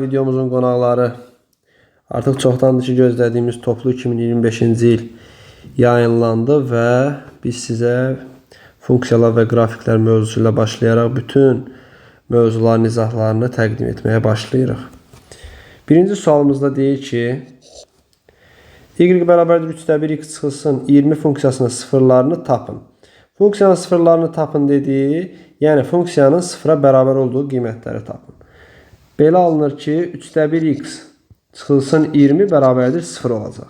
Videomuzun qonaqları artıq çoxdandır ki gözlədiyimiz Toplu 2025-ci il yayınlandı və biz sizə funksiyalar və qrafiklər mövzusu ilə başlayaraq bütün mövzuların izahlarını təqdim etməyə başlayırıq. Birinci sualımızda deyir ki, y bərabərdir 3-1 x çıxılsın 20 funksiyasının sıfırlarını tapın. Funksiyanın sıfırlarını tapın dediği, yəni funksiyanın sıfıra bərabər olduğu qiymətləri tapın. Belə alınır ki, 3-1 x çıxılsın 20 bərabərdir 0 olacaq.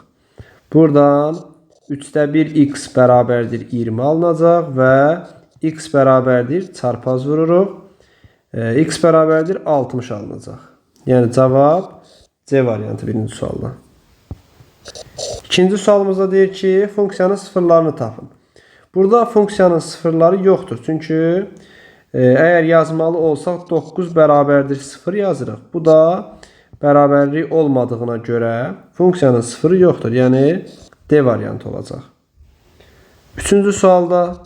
Buradan 3-1 x bərabərdir 20 alınacaq və x bərabərdir çarpaz vururuq. X bərabərdir 60 alınacaq. Yəni cavab C variantı birinci sualda. İkinci sualımızda deyir ki, funksiyanın sıfırlarını tapın. Burada funksiyanın sıfırları yoxdur. Çünki eğer yazmalı olsaq 9 bərabərdir 0 yazırıq. Bu da bərabərlik olmadığına görə funksiyanın sıfırı yoxdur. Yəni D variantı olacaq. Üçüncü sualda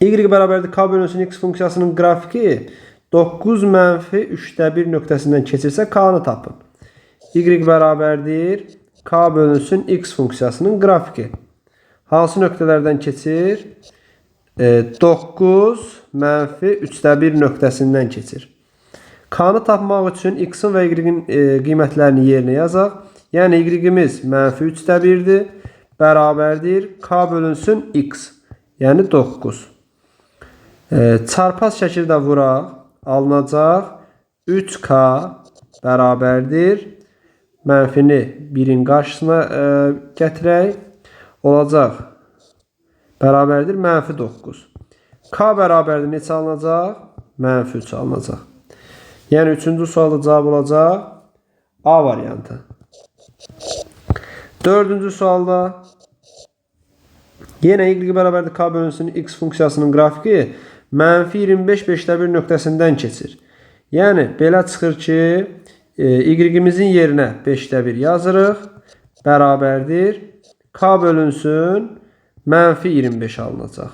y bərabərdir k bölünsün x funksiyasının qrafiki 9 mənfi 3-1 nöqtəsindən keçirsə k-nı tapın. Y bərabərdir k bölünsün x funksiyasının qrafiki. Hansı nöqtələrdən keçir? 9 mənfi 3-1 nöqtəsindən keçir. K-nı tapmaq üçün x-in və y-in qiymətlərini yerinə yazaq. Yəni y-imiz mənfi 3-1-dir, bərabərdir k bölünsün x. Yəni 9. Çarpaz şəkildə vuraq, alınacaq 3k bərabərdir. Mənfini 1-in qarşısına gətirək. Olacaq bərabərdir mənfi 9. K bərabərdir neçə alınacaq? Mənfi 3 alınacaq. Yəni üçüncü sualda cavab olacaq A variantı. Dördüncü sualda yenə y bərabərdir k bölünsün x funksiyasının qrafiki mənfi 25 5-1 nöqtəsindən keçir. Yəni belə çıxır ki, y-imizin yerinə 5-1 yazırıq. Bərabərdir k bölünsün mənfi 25 alınacaq.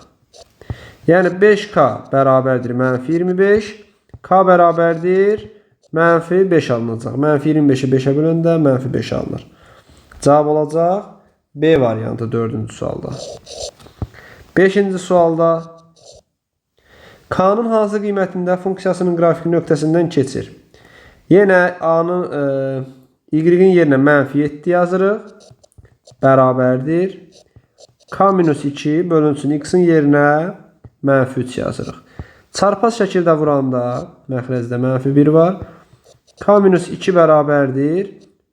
Yəni 5k bərabərdir mənfi 25. K bərabərdir mənfi 5 alınacaq. Mənfi 25-i 5-ə böləndə mənfi 5 alınır. Cavab olacaq B variantı 4-cü sualda. 5-ci sualda K-nın hansı qiymətində funksiyasının qrafiki nöqtəsindən keçir? Yenə A-nın y-in yerinə mənfi 7 yazırıq. Bərabərdir k-2 bölünsün x-in yerinə mənfi 3 yazırıq. Çarpaz şəkildə vuranda məxrəcdə mənfi 1 var. K-2 bərabərdir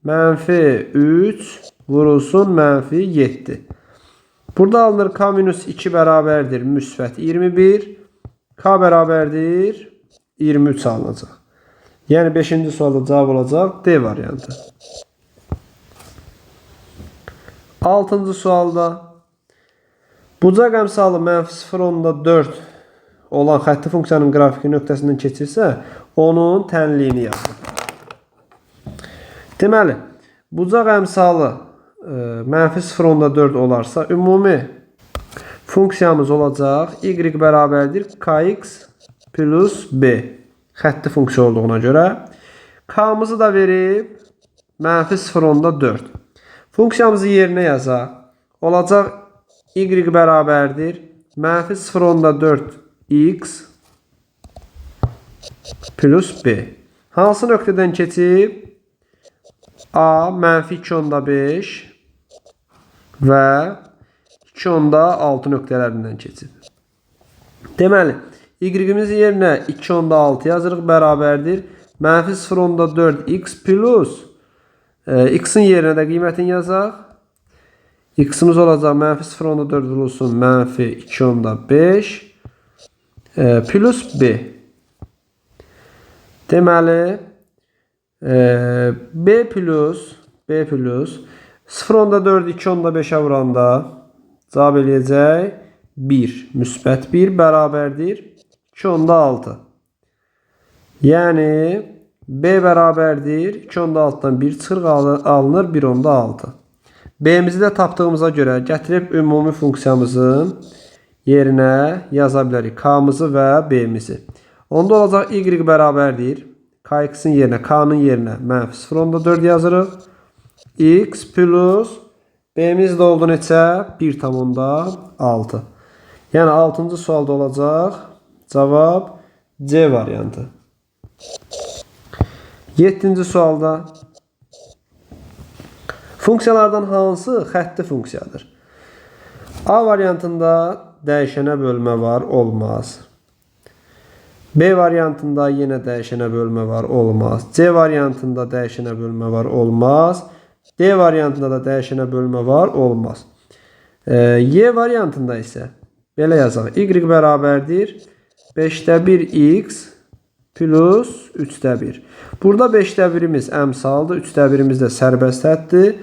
mənfi 3 vurulsun mənfi 7. Burada alınır k-2 bərabərdir müsbət 21. K bərabərdir 23 alınacaq. Yəni 5-ci sualda cavab olacaq D variantı. 6-cı sualda bucaq əmsalı mənfi 0.4 olan xətti funksiyanın qrafiki nöqtəsindən keçirsə, onun tənliyini yazın. Deməli, bucaq əmsalı mənfi 0.4 olarsa, ümumi funksiyamız olacaq y bərabərdir kx plus b. Xətti funksiya olduğuna görə k-mızı da verib mənfi 0.4. Funksiyamızı yerinə yazaq. Olacaq y bərabərdir mənfi 0.4 x plus b. Hansı nöqtədən keçib? A mənfi 2.5 və 2.6 nöqtələrindən keçib. Deməli, y-imizin yerinə 2.6 yazırıq, bərabərdir mənfi 0.4 x plus x-in yerinə də qiymətini yazaq. X-imiz olacaq mənfi 0.4 vurulsun mənfi 2.5 plus b. Deməli b plus 0.4 2.5'ə vuranda cavab eləyəcək 1 müsbət 1 bərabərdir 2.6. Yəni b bərabərdir 2.6-dan 1 çıxırıq, alınır 1.6. B-mizi də tapdığımıza görə gətirib ümumi funksiyamızın yerinə yaza bilərik k-mızı və b-mizi. Onda olacaq y bərabərdir kx'in yerinə, k'nın yerinə mənfi 0,4 yazırıq. X plus b'miz də oldu neçə? 1,6. Yəni 6-cı sualda olacaq cavab C variantı. 7-ci sualda funksiyalardan hansı xətti funksiyadır? A variantında dəyişənə bölmə var, olmaz. B variantında yenə dəyişənə bölmə var, olmaz. C variantında dəyişənə bölmə var, olmaz. D variantında da dəyişənə bölmə var, olmaz. Y variantında isə belə yazaq. Y bərabərdir 5'də 1 x plus 3'də 1. Burada 5'də 1'imiz əmsaldır, 3'də 1'imiz də sərbəst həddir.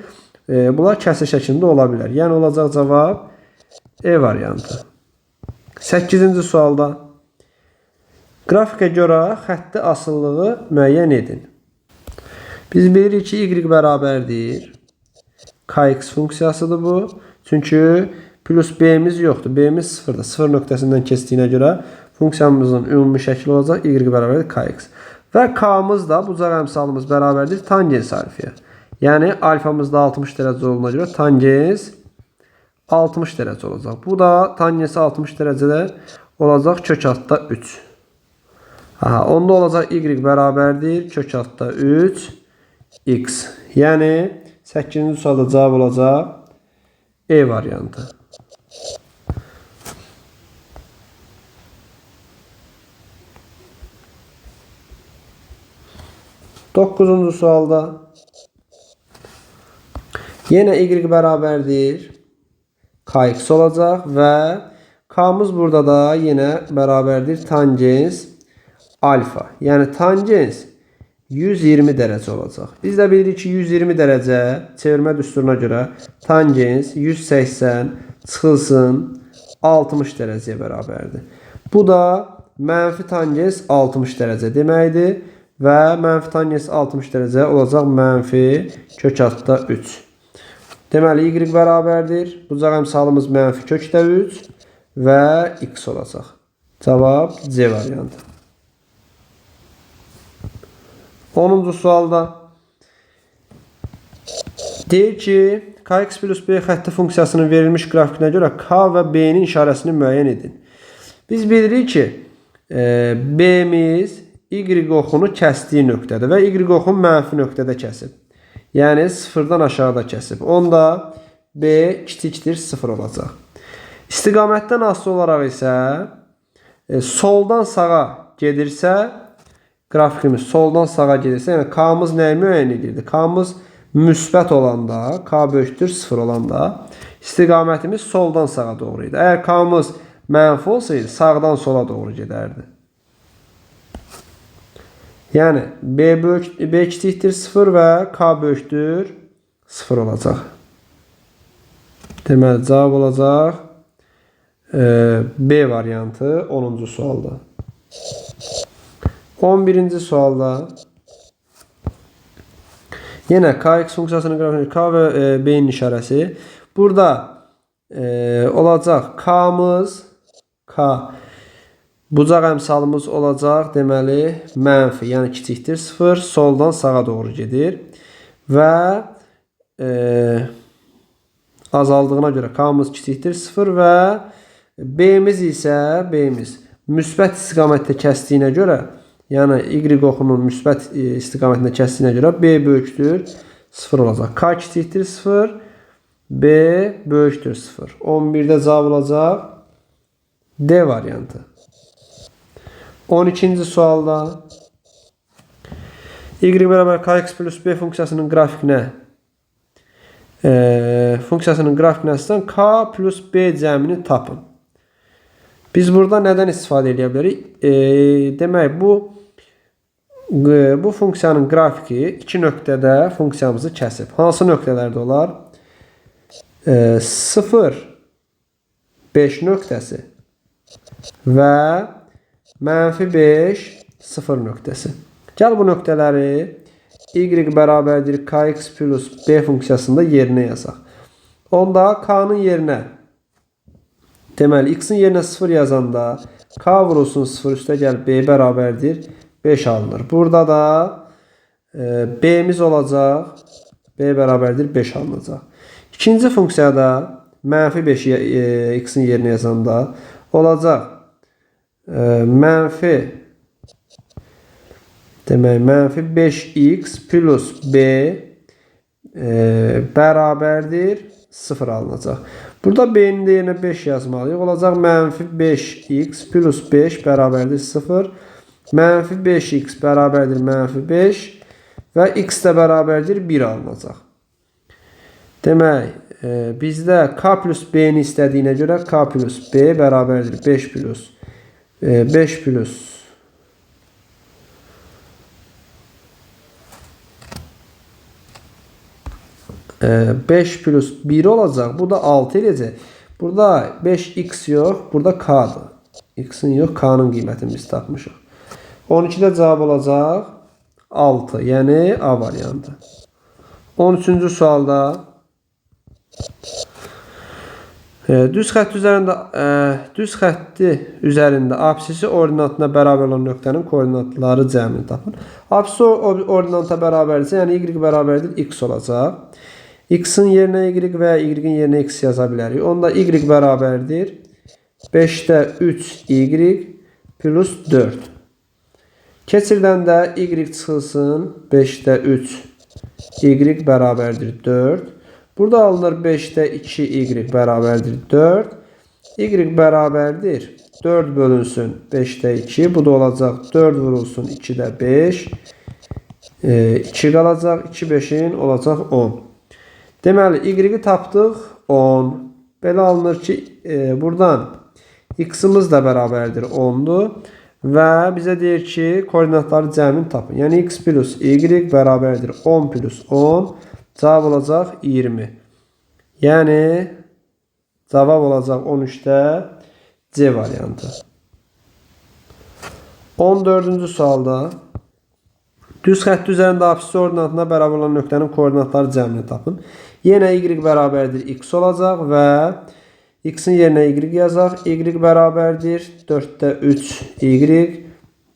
Bunlar kəsr şəklində ola bilər. Yəni olacaq cavab E variantı. 8-ci sualda qrafikə görə xətti asıllığı müəyyən edin. Biz bilirik ki, y bərabərdir kx funksiyasıdır bu. Çünki plus b'miz yoxdur. B'miz 0'dır. 0 nöqtəsindən keçdiyinə görə funksiyamızın ümumi şəkli olacaq y bərabərdir kx. Və k'mız da bucaq əmsalımız bərabərdir tangens alfaya. Yəni alfamız da 60 dərəcə olduğuna görə tangens 60 dərəcə olacaq. Bu da tangens 60 dərəcədə olacaq kök altda 3. Onda olacaq y bərabərdir kök altda 3 x. Yəni 8-ci sualda cavab olacaq E variantı. Dokuzuncu sualda yenə y bərabərdir kx olacaq və k'mız burada da yenə bərabərdir tangens alfa. Yəni tangens 120 dərəcə olacaq. Biz də bilirik ki 120 dərəcə çevirmə düsturuna görə tangens 180 çıxılsın 60 dərəcəyə bərabərdir. Bu da mənfi tangens 60 dərəcə deməkdir. Və mənfi tangens 60 dərəcə olacaq mənfi kök altda 3. Deməli y bərabərdir. Bucaq əmsalımız mənfi kökdə 3 və x olacaq. Cavab C variantı. 10-cu sualda deyir ki, kx plus b xətti funksiyasının verilmiş qrafikinə görə k və b-nin işarəsini müəyyən edin. Biz bilirik ki, b-miz y oxunu kəsdiyi nöqtədir və y oxunu mənfi nöqtədə kəsib. Yəni 0-dan aşağıda kəsib. Onda b kiçikdir 0 olacaq. İstiqamətdən asılı olaraq isə soldan sağa gedirsə, qrafikimiz soldan sağa gedirsə, yəni k'mız nəyi müəyyən edirdi? K'mız müsbət olanda, k böyükdür 0 olanda istiqamətimiz soldan sağa doğru idi. Əgər k'mız mənfi olsaydı, sağdan sola doğru gedərdi. Yəni b kiçikdir 0 və k böyükdür 0 olacaq. Deməli, cavab olacaq B variantı 10-cu sualda. 11-ci sualda yenə kx funksiyasının qrafiği k və b-nin işarəsi. Burada olacaq k'mız, k bucaq əmsalımız olacaq, deməli mənfi, yəni kiçikdir 0, soldan sağa doğru gedir və azaldığına görə k'mız kiçikdir 0 və b-miz isə müsbət istiqamətdə kəsdiyinə görə, yəni y oxunun müsbət istiqamətində kəsdiyinə görə b böyükdür 0 olacaq. K kiçikdir 0, b böyükdür 0. 11-də cavab olacaq D variantı. 12-ci sualda y bərabər kx plus b funksiyasının qrafikinə əsasən k plus b cəmini tapın. Biz burada nədən istifadə edə bilərik? Demək, bu funksiyanın qrafiki iki nöqtədə funksiyamızı kəsib. Hansı nöqtələrdə olar? 0, 5 nöqtəsi və mənfi 5, 0 nöqtəsi. Gəl bu nöqtələri y bərabərdir kx plus b funksiyasında yerinə yazaq. Onda k-nın yerinə, deməli x-in yerinə 0 yazanda k vurulsun 0 üstə gəl b bərabərdir 5 alınır. Burada da B'miz olacaq. B bərabərdir 5 alınacaq. İkinci funksiyada mənfi 5'i x'in yerinə yazanda olacaq. Mənfi 5x plus B bərabərdir 0 alınacaq. Burada B'nin yerine 5 yazmalıyıq. Olacaq mənfi 5x plus 5 bərabərdir 0. Mənfi 5x bərabərdir mənfi 5 və x də bərabərdir 1 alınacaq. Demək, bizdə k plus b-ni istədiyinə görə k plus b bərabərdir 5 plus 5 plus 1 olacaq. Bu da 6 eləyəcək. Burada 5x yox, burada k'dır. X'in yox, k'nın qiymətini biz tapmışıq. 12-də cavab olacaq 6, yəni A variantı. 13-cü sualda düz xətti üzərində absisi ordinatına bərabər olan nöqtənin koordinatları cəmini tapın. Absisi ordinata bərabərdirsə, yəni y bərabərdir x olacaq. X-in yerinə y və y-in yerinə x yaza bilərik. Onda y bərabərdir 5'də 3y plus 4. Keçirdən də y çıxılsın 5'də 3 y bərabərdir 4. Burada alınır 5'də 2y bərabərdir 4. Y bərabərdir 4 bölünsün 5'də 2. Bu da olacaq 4 vurulsun 2'də 5. 2 qalacaq. 2 5'in olacaq 10. Deməli y tapdıq 10. Belə alınır ki buradan x-imiz də bərabərdir 10'dur. Və bizə deyir ki koordinatları cəmini tapın. Yəni x plus y bərabərdir 10 plus 10. Cavab olacaq 20. Yəni cavab olacaq 13'də C variantı. 14-cü sualda düz xətt üzərində absisi ordinatına bərabər olan nöqtənin koordinatları cəmini tapın. Yenə y bərabərdir x olacaq və x-in yerinə y yazaq. Y bərabərdir 4'də 3 y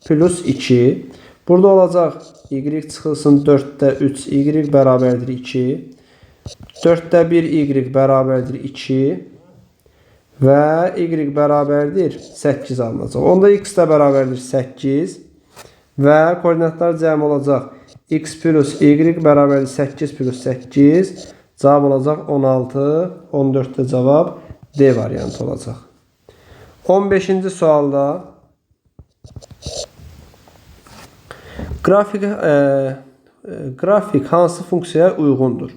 plus 2. Burada olacaq y çıxılsın 4'də 3 y bərabərdir 2. 4'də 1 y bərabərdir 2. Və y bərabərdir 8 alınacaq. Onda x də bərabərdir 8. Və koordinatlar cəmi olacaq. X plus y bərabərdir 8 plus 8. Cavab olacaq 16. 14'də cavab D variantı olacaq. 15-ci sualda qrafik hansı funksiyaya uyğundur?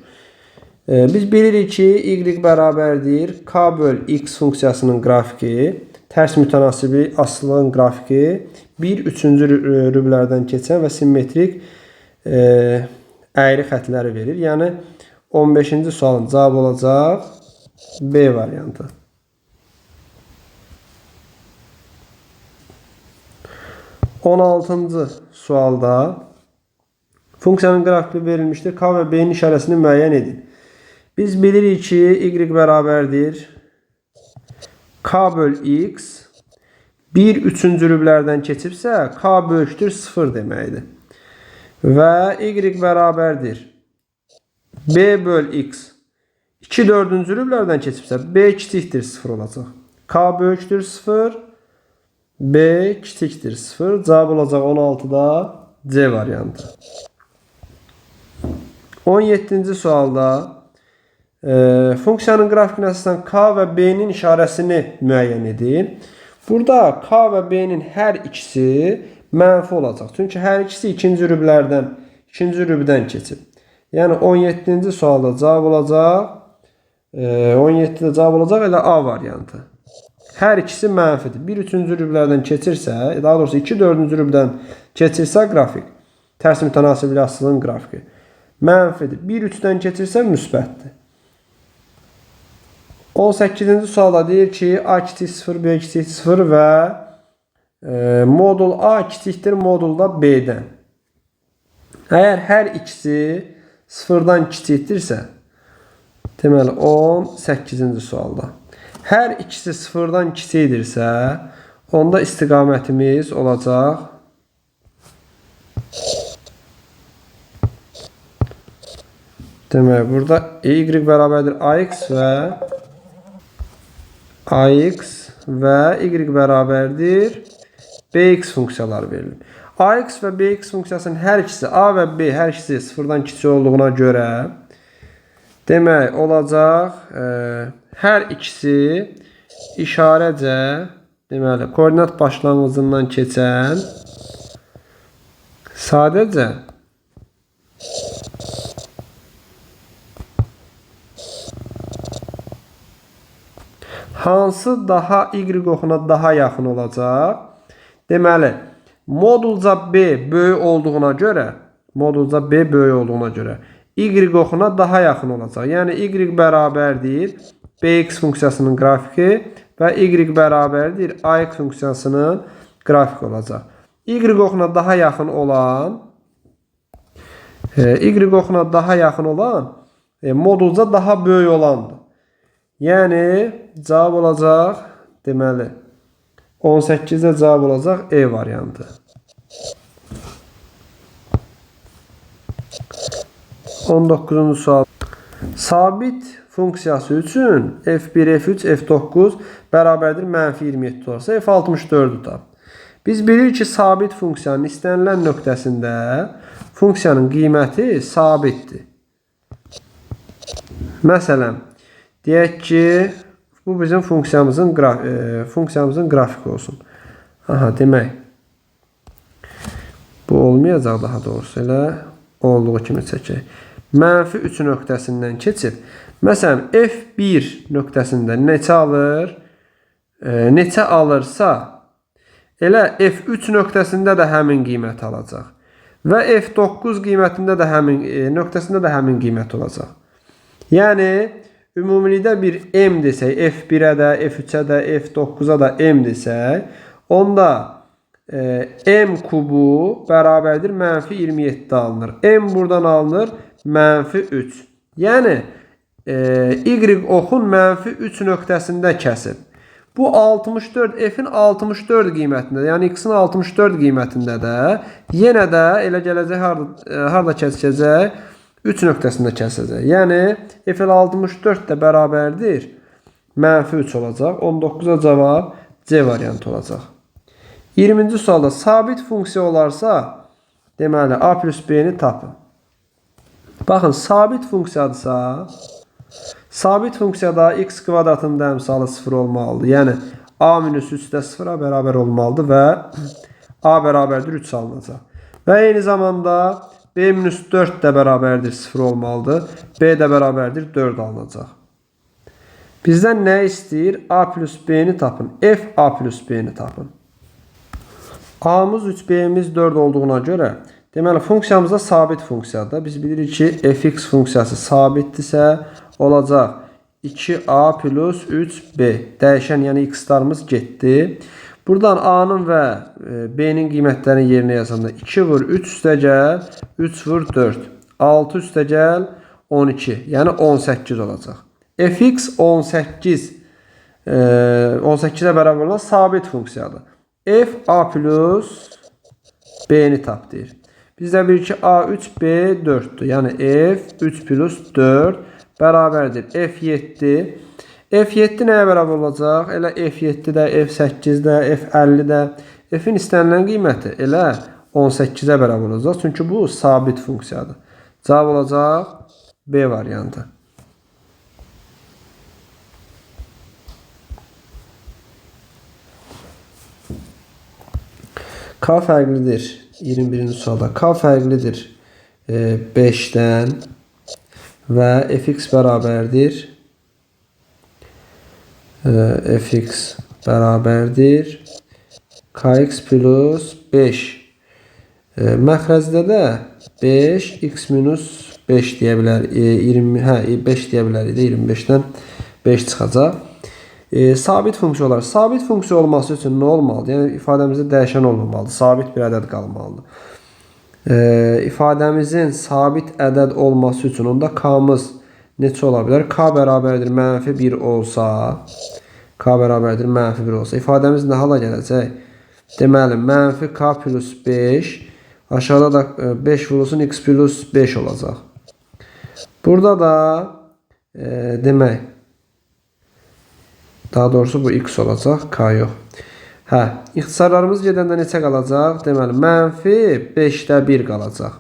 Biz bilirik ki y bərabərdir k böl x funksiyasının qrafiki, tərs mütənasibi asılın qrafiki 1/3 rüblərdən keçən və simmetrik əyri xətləri verir. Yəni 15-ci sualın cavabı olacaq B variantı. 16-cı sualda funksiyanın qrafiki verilmişdir. K və B-nin işarəsini müəyyən edin. Biz bilirik ki y bərabərdir k böl x 1/3 rüblərdən keçibsə k böyükdür 0 deməkdir. Və y bərabərdir b böl x 2/4 rüblərdən keçibsə b kiçikdir 0 olacaq. K böyükdür 0, b kiçikdir 0. Cavab olacaq 16'da C variantı. 17-ci sualda funksiyanın qrafikinə əsasən k və b-nin işarəsini müəyyən edin. Burada k və b-nin hər ikisi mənfi olacaq. Çünki hər ikisi ikinci rübdən keçib. Yəni 17-ci sualda cavab olacaq 17'də cavab olacaq elə A variantı. Hər ikisi mənfidir. 1/3 rüblərdən keçirsə, daha doğrusu 2/4 rübdən keçirsə qrafik, tərs mütənasibli asılın qrafiki mənfidir. 1/3'dən keçirsə müsbətdir. 18-ci sualda deyir ki A kiçik 0, B kiçik 0 və modul A kiçikdir modulda B-dən. Əgər hər ikisi 0'dan kiçikdirsə, deməli 18-ci sualda. Hər ikisi 0'dan kiçikdirsə, onda istiqamətimiz olacaq Demək, burada y bərabərdir ax və y bərabərdir bx funksiyaları verilir. Ax və bx funksiyasının hər ikisi a və b hər ikisi sıfırdan kiçik olduğuna görə demək olacaq hər ikisi işarəcə deməli koordinat başlanğıcından keçən sadəcə hansı daha y oxuna daha yaxın olacaq? Deməli, modulca b böyük olduğuna görə y oxuna daha yaxın olacaq. Yəni y bərabərdir bx funksiyasının qrafiki və y bərabərdir ax funksiyasının qrafiki olacaq. Y oxuna daha yaxın olan modulca daha böyük olandır. Yəni cavab olacaq deməli 18-də cavab olacaq E variantı. 19-cu sual. Sabit funksiyası üçün f1, f3, f9 bərabərdir -27 olsa f64-ü tap. Biz bilirik ki, sabit funksiyanın istənilən nöqtəsində funksiyanın qiyməti sabitdir. Məsələn, deyək ki, bu bizim funksiyamızın qrafiki olsun. Demək, bu olmayacaq daha doğrusu, elə olduğu kimi çəkək. -3 nöqtəsindən keçib. Məsələn, f1 nöqtəsində neçə alırsa, elə f3 nöqtəsində də həmin qiymət alacaq. Və f9 nöqtəsində də həmin qiymət olacaq. Yəni, ümumilikdə bir m desək, f1-ə də, f3-ə də, f9-a da m desək, onda m kubu bərabərdir -27 alınır. M buradan alınır -3. Yəni, y oxun -3 nöqtəsində kəsib. Bu 64, f-in 64 qiymətində, yəni x-in 64 qiymətində də yenə də elə gələcək harada kəsişəcək? 3 nöqtəsində kəsəcək. Yəni, f-in 64 də bərabərdir -3 olacaq. 19-a cavab C variantı olacaq. 20-ci sualda sabit funksiya olarsa, deməli, a plus b-ni tapın. Baxın, sabit funksiyadırsa, sabit funksiyada x kvadratının da əmsalı 0 olmalıdır. Yəni, a minus 3 də 0-a bərabər olmalıdır və a bərabərdir 3 alınacaq. Və eyni zamanda b minus 4 də bərabərdir 0 olmalıdır. B də bərabərdir 4 alınacaq. Bizdən nə istəyir? A plus b-ni tapın. F a plus b-ni tapın. A-mız 3, b-miz 4 olduğuna görə, deməli, funksiyamızda sabit funksiyadır. Biz bilirik ki, fx funksiyası sabitdirsə, olacaq 2a plus 3b. Dəyişən, yəni x-larımız getdi. Buradan a-nın və b-nin qiymətlərini yerinə yazanda 2 vur 3 üstə gəl, 3 vur 4. 6 üstə gəl, 12. Yəni 18 olacaq. Fx 18-ə bərabər olan sabit funksiyadır. F a plus b-ni tap deyir. Bizdə bilir ki, a 3, b 4'dür. Yəni f 3 plus 4 bərabərdir f7. F7 nəyə bərabər olacaq? Elə f7 də, f8 də, f50 də. F-in istənilən qiyməti elə 18-ə bərabər olacaq. Çünki bu sabit funksiyadır. Cavab olacaq B variantı. K fərqlidir. 21-ci sualda K fərqlidir 5-dən və fx bərabərdir kx plus 5. Məxrəcdə də 5 x minus 5 deyə bilər. 5 deyə bilər. 25-dən 5 çıxacaq. Sabit funksiya olar. Sabit funksiya olması üçün nə olmalıdır? Yəni, ifadəmizdə dəyişən olmamalıdır. Sabit bir ədəd qalmalıdır. İfadəmizin sabit ədəd olması üçün onda k-mız neçə ola bilər? K bərabərdir -1 olsa, k bərabərdir -1 olsa, ifadəmiz nə hala gələcək? Deməli, -k plus 5 Aşağıda da 5 vurulsun x plus 5 olacaq. Burada da demək, daha doğrusu bu x olacaq, k yox. Hə, ixtisarlarımız gedəndə neçə qalacaq? Deməli, mənfi 5'də 1 qalacaq.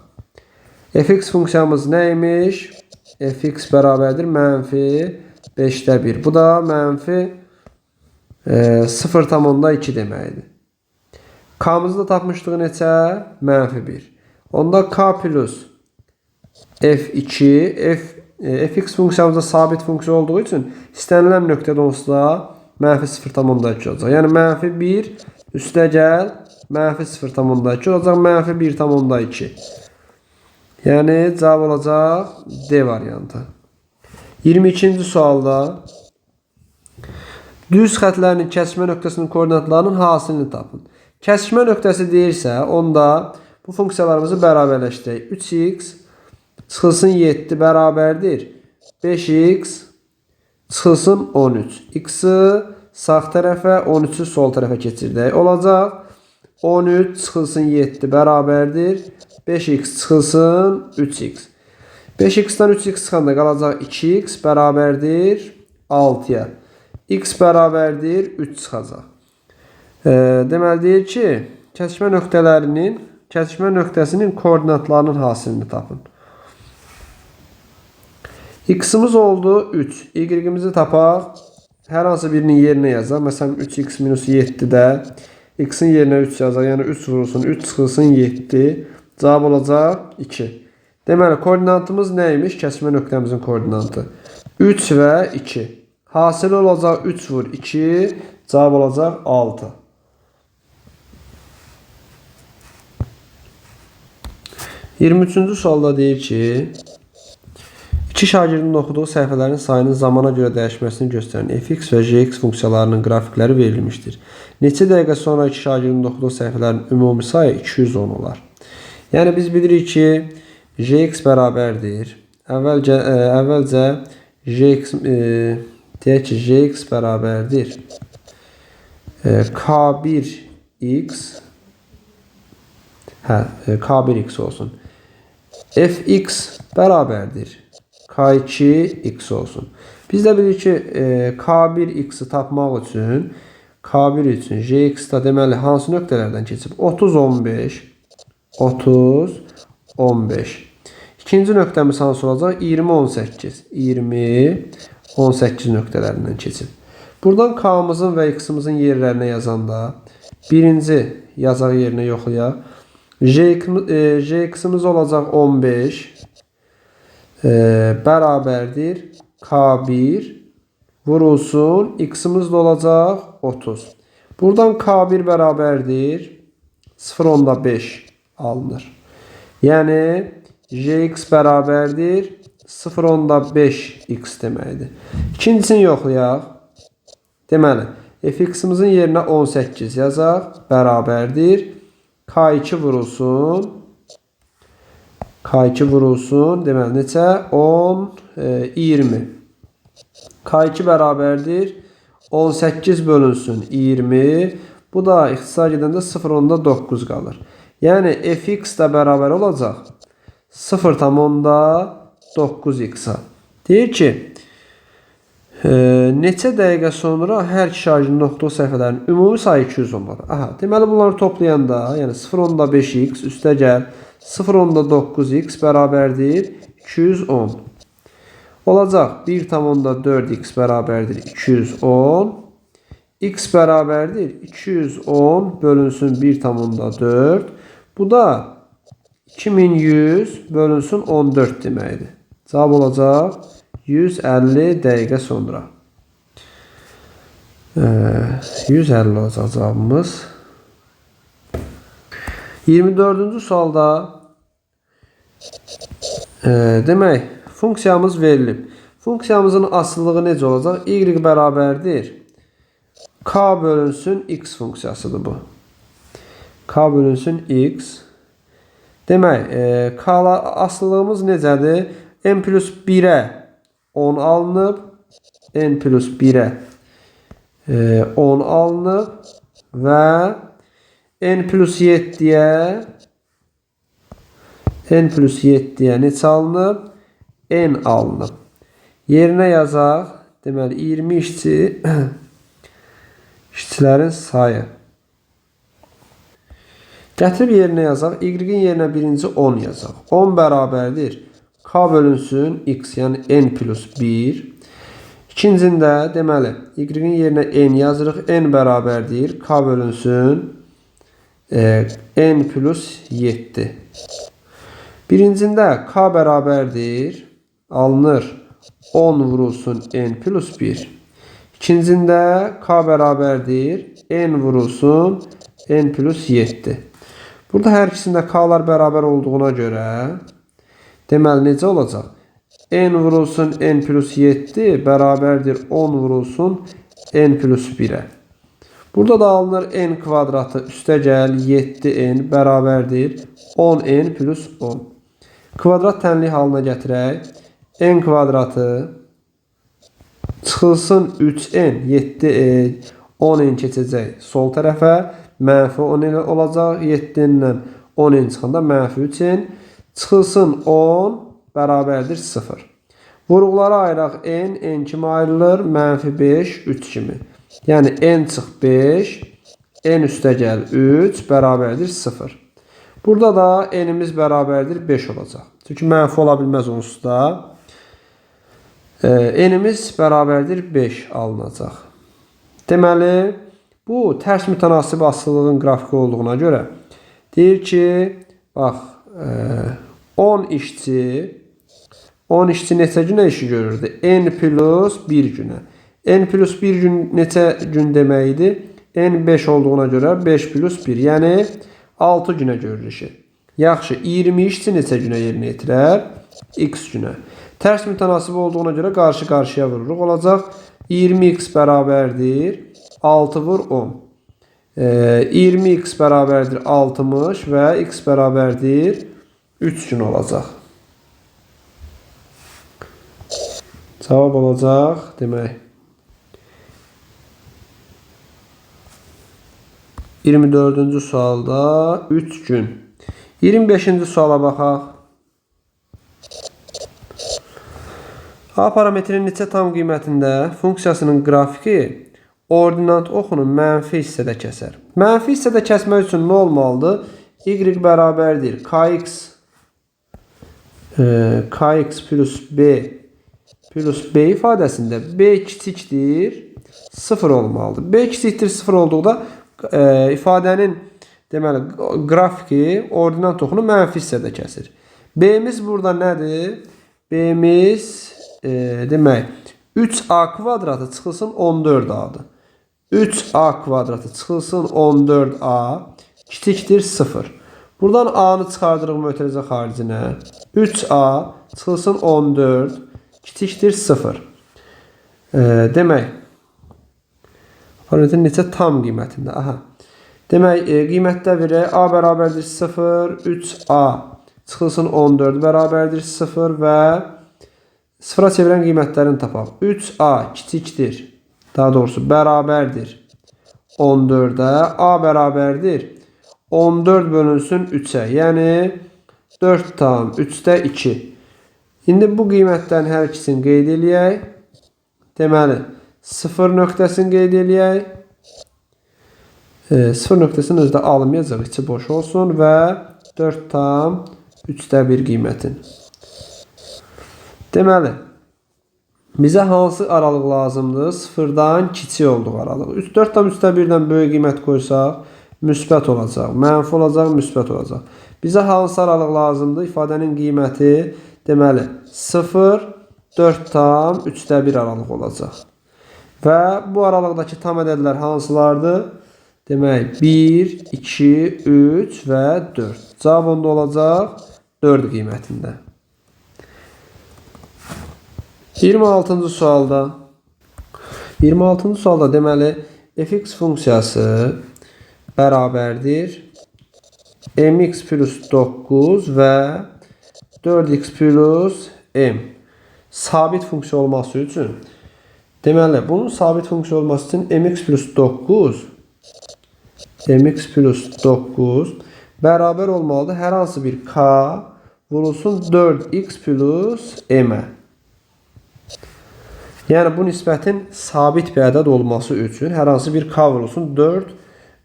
Fx funksiyamız neymiş? Fx bərabərdir mənfi 5'də 1. Bu da mənfi 0,2 deməkdir. K'mızı da tapmışdıq neçə? Mənfi 1. Onda k plus f2, fx funksiyamızda sabit funksiya olduğu üçün istənilən nöqtədə onsuz da mənfi 0,2 olacaq. Yəni mənfi 1 üstə gəl mənfi 0,2 olacaq. Mənfi 1,2. Yəni cavab olacaq D variantı. 22-ci sualda düz xətlərin kəsişmə nöqtəsinin koordinatlarının hasilini tapın. Kəsişmə nöqtəsi deyirsə, onda bu funksiyalarımızı bərabərləşdirək. 3x çıxılsın 7 bərabərdir 5x çıxılsın 13. X-i sağ tərəfə, 13'ü sol tərəfə keçirdək. Olacaq 13 çıxılsın 7 bərabərdir 5x çıxılsın 3x. 5x-dən 3x çıxanda qalacaq 2x bərabərdir 6'ya. X bərabərdir 3 çıxacaq. Deməli deyir ki, kəsişmə nöqtəsinin koordinatlarının hasilini tapın. X-imiz oldu 3. Y-imizi tapaq. Hər hansı birinin yerinə yazaq. Məsələn 3x minus 7'də x-in yerinə 3 yazaq. Yəni 3 vurulsun 3 çıxılsın 7. Cavab olacaq 2. Deməli koordinatımız neymiş? Kəsişmə nöqtəmizin koordinatı 3 və 2. Hasil olacaq 3 vur 2. Cavab olacaq 6. %23-cü sualda deyir ki, iki şagirdin oxuduğu səhifələrin sayının zamana görə dəyişməsini göstərən fx və gx funksiyalarının qrafikləri verilmişdir. Neçə dəqiqə sonra iki şagirdin oxuduğu səhifələrin ümumi sayı 210 olar. Yəni biz bilirik ki, gx bərabərdir. Əvvəlcə deyək ki, gx bərabərdir k1x k1x olsun. Fx bərabərdir k2x olsun. Biz də bilirik ki, k1x'i tapmaq üçün k1 üçün gx-da deməli hansı nöqtələrdən keçib? 30, 15, 30, 15. İkinci nöqtəmiz hansı olacaq? 20, 18. 20, 18 nöqtələrindən keçib. Buradan k-mızın və x-imizin yerlərinə yazanda birinci yazaq yerinə yoxlayaq. Gx-imiz olacaq 15 bərabərdir k1 vurulsun x-imiz də olacaq 30. Buradan k1 bərabərdir 0,5 alınır. Yəni gx bərabərdir 0,5x deməkdir. İkincisini yoxlayaq. Deməli fx-imizin yerinə 18 yazaq bərabərdir k2 vurulsun. K2 vurulsun. Deməli neçə? 10, 20. K2 bərabərdir 18 bölünsün 20. Bu da ixtisar gedəndə 0,9 qalır. Yəni fx də bərabər olacaq 0,9x-a. Deyir ki, neçə dəqiqə sonra hər iki şagirdin oxuduğu səhifələrin ümumi sayı 210 olur. Aha, deməli bunları toplayanda, yəni 0,5x üstə gəl 0,9x bərabərdir 210. Olacaq 1,4x bərabərdir 210. X bərabərdir 210 bölünsün 1,4. Bu da 2100 bölünsün 14 deməkdir. Cavab olacaq 150 dəqiqə sonra. 150 olacaq cavabımız. 24-cü sualda demək, funksiyamız verilib. Funksiyamızın asıllığı necə olacaq? Y bərabərdir k bölünsün x funksiyasıdır bu. K bölünsün x. Demək, asıllığımız necədir? N plus 1'ə 10 alınıb. N plus 1'ə 10 alınıb. Və N plus 7'yə n plus 7'yə neçə alınıb? N alınıb. Yerinə yazaq. Deməli 20 işçilərin sayı. Gətirib yerinə yazaq. Y-in yerinə birinci 10 yazaq. 10 bərabərdir. K bölünsün x, yəni n plus 1. İkincində deməli y-in yerinə n yazırıq. N bərabərdir. K bölünsün n plus 7. Birincində k bərabərdir. Alınır 10 vurulsun n plus 1. İkincində k bərabərdir. N vurulsun n plus 7. Burada hər ikisində k'lar bərabər olduğuna görə deməli necə olacaq? N vurulsun n plus 7 bərabərdir 10 vurulsun n plus 1'ə. Burada da alınır n kvadratı üstə gəl 7n bərabərdir 10n plus 10. Kvadrat tənlik halına gətirək. N kvadratı çıxılsın 3n 7n 10n keçəcək sol tərəfə. Mənfi 10 olacaq. 7-dən 10 çıxanda mənfi 3n. Çıxılsın 10 bərabərdir 0. Vuruqları ayıraq n. N kimi ayrılır. Mənfi 5, 3 kimi. Yəni n çıx 5. N üstə gəl 3 bərabərdir 0. Burada da n'imiz bərabərdir 5 olacaq. Çünki mənfi ola bilməz onsuz da. N'imiz bərabərdir 5 alınacaq. Deməli, bu tərs mütənasib asılılığın qrafiki olduğuna görə deyir ki, bax, 10 işçi neçə günə işi görürdü? N plus 1 günə. N plus 1 gün neçə gün deməkdir? N 5 olduğuna görə 5 plus 1, yəni 6 günə görür işi. Yaxşı, 20 işçi neçə günə yerinə yetirər? X günə. Tərs mütənasib olduğuna görə qarşı-qarşıya vururuq. Olacaq 20x bərabərdir 6 vur 10. 20x bərabərdir 60 və x bərabərdir 3 gün olacaq. Cavab olacaq demək. 24-cü sualda 3 gün. 25-ci suala baxaq. A parametrinin neçə tam qiymətində funksiyasının qrafiki ordinat oxunu mənfi hissədə kəsər. Mənfi hissədə kəsmək üçün nə olmalıdır? Y bərabərdir kx plus b ifadəsində b kiçikdir 0 olmalıdır. B kiçikdir 0 olduğunda ifadənin deməli qrafiki ordinat oxunu mənfi hissədə kəsir. B'miz burada nədir? B'miz demək 3a kvadratı çıxılsın 14a'dır. 3a kvadratı çıxılsın 14a kiçikdir 0. Buradan a'nı çıxardırıq mötərizə xaricinə. 3a çıxılsın 14 kiçikdir 0. Demək parametrin neçə tam qiymətində? Aha. Demək qiymətdə verək a bərabərdir 0, 3a çıxılsın 14 bərabərdir 0 və sıfıra çevirən qiymətlərini tapaq. 3a kiçikdir, daha doğrusu bərabərdir 14'ə, a bərabərdir 14 bölünsün 3'ə, yəni 4 tam 3'də 2. İndi bu qiymətlərin hər ikisini qeyd eləyək. Deməli 0 nöqtəsini qeyd eləyək. 0 nöqtəsini özdə alınmayacaq, içi boş olsun və 4 tam 3'də 1 qiymətin. Deməli, bizə hansı aralıq lazımdır? 0-dan kiçik olduğu aralıq. 4 tam 3'də 1'dən böyük qiymət qoysaq, müsbət olacaq, mənfi olacaq, müsbət olacaq. Bizə hansı aralıq lazımdır? İfadənin qiyməti, deməli, 0, 4 tam 3'də 1 aralıq olacaq. Və bu aralıqdakı tam ədədlər hansılardır? Demək, 1, 2, 3 və 4. Cavab onda olacaq 4 qiymətində. 26-cı sualda. 26-cı sualda deməli, fx funksiyası bərabərdir mx plus 9 və 4x plus m. Sabit funksiya olması üçün, deməli, bunun sabit funksiya olması üçün mx plus 9 bərabər olmalıdır hər hansı bir k vurulsun 4x plus m-ə. Yəni bu nisbətin sabit bir ədəd olması üçün hər hansı bir k vurulsun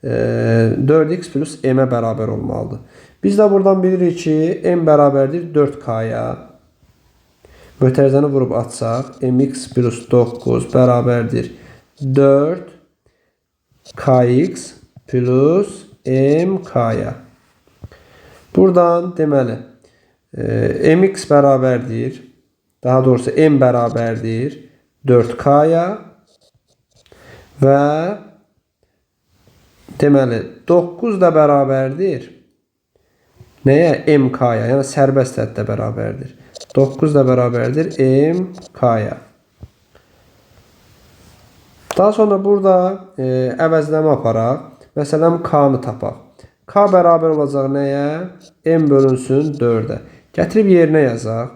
4x plus m-ə bərabər olmalıdır. Biz də buradan bilirik ki, m bərabərdir 4k-ya. Mötərizəni vurub açsaq, mx plus 9 bərabərdir 4kx plus mk-ya. Buradan deməli, mx bərabərdir, daha doğrusu m bərabərdir 4k-ya və deməli 9 da bərabərdir nəyə? mk-ya, yəni sərbəst həddə bərabərdir. 9 da bərabərdir mk-ya. Daha sonra burada əvəzləmə aparaq. Məsələn, k-nı tapaq. K bərabər olacaq nəyə? M bölünsün 4-ə. Gətirib yerinə yazaq.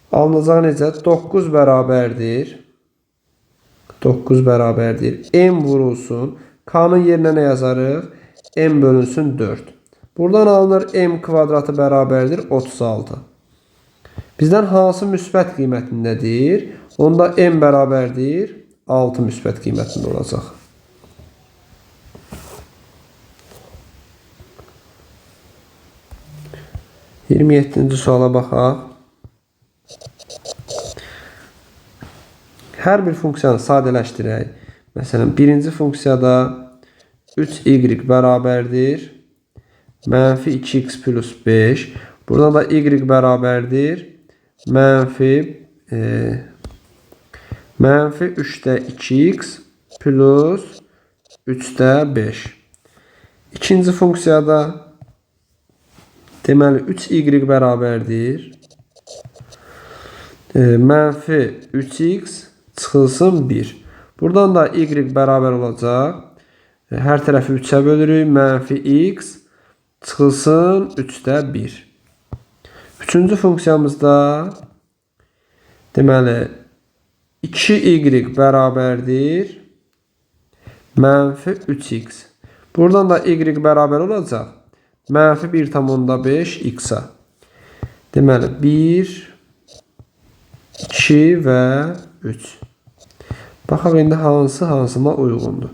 Alınacaq necə? 9 bərabərdir. 9 bərabərdir. M vurulsun. K-nın yerinə nə yazarıq? M bölünsün 4. Buradan alınır M kvadratı bərabərdir 36. Bizdən hansı müsbət qiymətindədir? Onda M bərabərdir 6 müsbət qiymətində olacaq. Iyirmi 7-ci suala baxaq. Hər bir funksiyanı sadələşdirək. Məsələn, birinci funksiyada 3y bərabərdir mənfi 2x plus 5. Buradan da y bərabərdir mənfi 3-də 2x plus 3-də 5. İkinci funksiyada deməli 3y bərabərdir mənfi 3x çıxılsın 1. Buradan da y bərabər olacaq. Hər tərəfi 3-ə bölürük. Mənfi x çıxılsın 3-də 1. Üçüncü funksiyamızda deməli 2y bərabərdir mənfi 3x. Buradan da y bərabər olacaq mənfi 1,5 x-a. Deməli 1, 2 və 3. Baxaq indi hansına uyğundur.